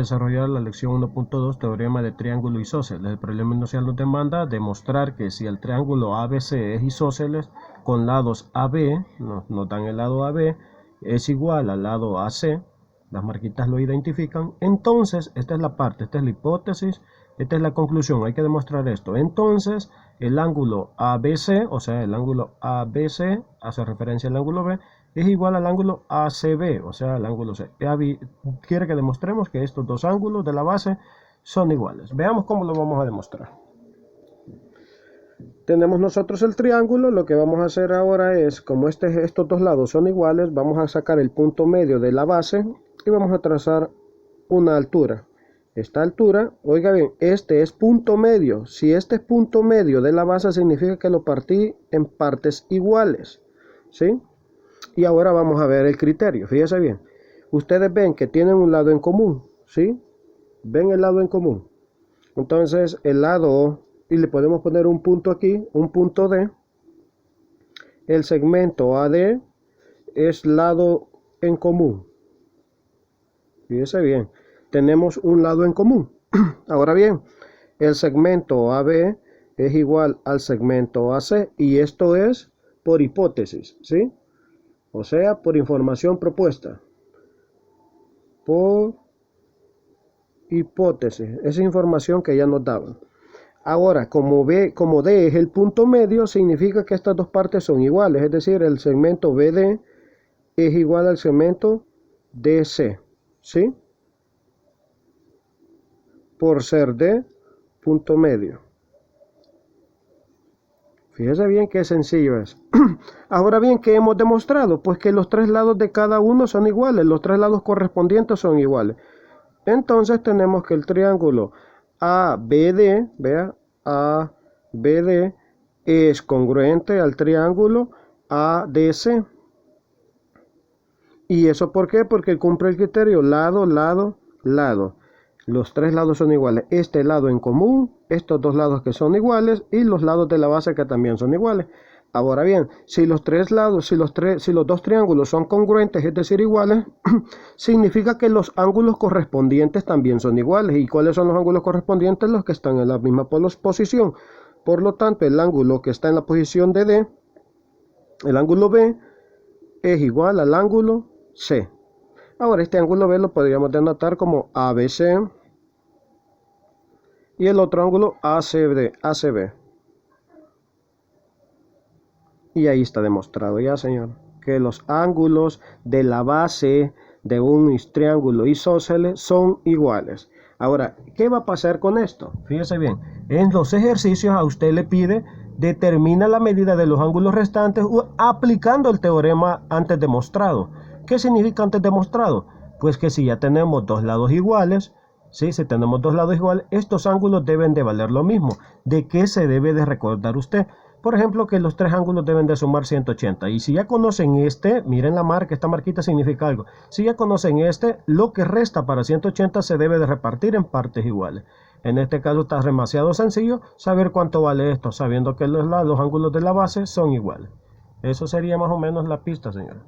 desarrollar la lección 1.2, teorema de triángulo isósceles. El problema inicial nos demanda demostrar que si el triángulo ABC es isósceles con lados AB, nos dan el lado AB, es igual al lado AC, las marquitas lo identifican, entonces esta es la parte, esta es la hipótesis, esta es la conclusión, hay que demostrar esto. Entonces el ángulo ABC, o sea el ángulo ABC hace referencia al ángulo B, es igual al ángulo ACB, o sea, al ángulo C. Quiere que demostremos que estos dos ángulos de la base son iguales. Veamos cómo lo vamos a demostrar. Tenemos nosotros el triángulo, lo que vamos a hacer ahora es, como estos dos lados son iguales, vamos a sacar el punto medio de la base y vamos a trazar una altura. Esta altura, oiga bien, este es punto medio. Si este es punto medio de la base, significa que lo partí en partes iguales, ¿sí? Y ahora vamos a ver el criterio. Fíjense bien. Ustedes ven que tienen un lado en común, ¿sí? Ven el lado en común. Entonces, el lado, y le podemos poner un punto aquí, un punto D. El segmento AD es lado en común. Fíjense bien. Tenemos un lado en común. Ahora bien, el segmento AB es igual al segmento AC. Y esto es por hipótesis, ¿sí? O sea, por información propuesta. Por hipótesis. Esa información que ya nos daban. Ahora, como D es el punto medio, significa que estas dos partes son iguales. Es decir, el segmento BD es igual al segmento DC. ¿Sí? Por ser D punto medio. Fíjese bien qué sencillo es. Ahora bien, ¿qué hemos demostrado? Pues que los tres lados de cada uno son iguales. Los tres lados correspondientes son iguales. Entonces tenemos que el triángulo ABD, vea, ABD es congruente al triángulo ADC. ¿Y eso por qué? Porque cumple el criterio lado, lado, lado. Los tres lados son iguales. Este lado en común, estos dos lados que son iguales y los lados de la base que también son iguales. Ahora bien, si los dos triángulos son congruentes, es decir, iguales, significa que los ángulos correspondientes también son iguales. ¿Y cuáles son los ángulos correspondientes? Los que están en la misma posición. Por lo tanto, el ángulo que está en la posición de D, el ángulo B, es igual al ángulo C. Ahora este ángulo B lo podríamos denotar como ABC y el otro ángulo ACB. Y ahí está demostrado ya, señor, que los ángulos de la base de un triángulo isósceles son iguales. Ahora, ¿qué va a pasar con esto? Fíjese bien, en los ejercicios a usted le pide determina la medida de los ángulos restantes aplicando el teorema antes demostrado. ¿Qué significa antes demostrado? Pues que si ya tenemos dos lados iguales, ¿sí? Si tenemos dos lados iguales, estos ángulos deben de valer lo mismo. ¿De qué se debe de recordar usted? Por ejemplo, que los tres ángulos deben de sumar 180. Y si ya conocen este, miren la marca, esta marquita significa algo. Si ya conocen este, lo que resta para 180 se debe de repartir en partes iguales. En este caso está demasiado sencillo saber cuánto vale esto, sabiendo que los ángulos de la base son iguales. Eso sería más o menos la pista, señores.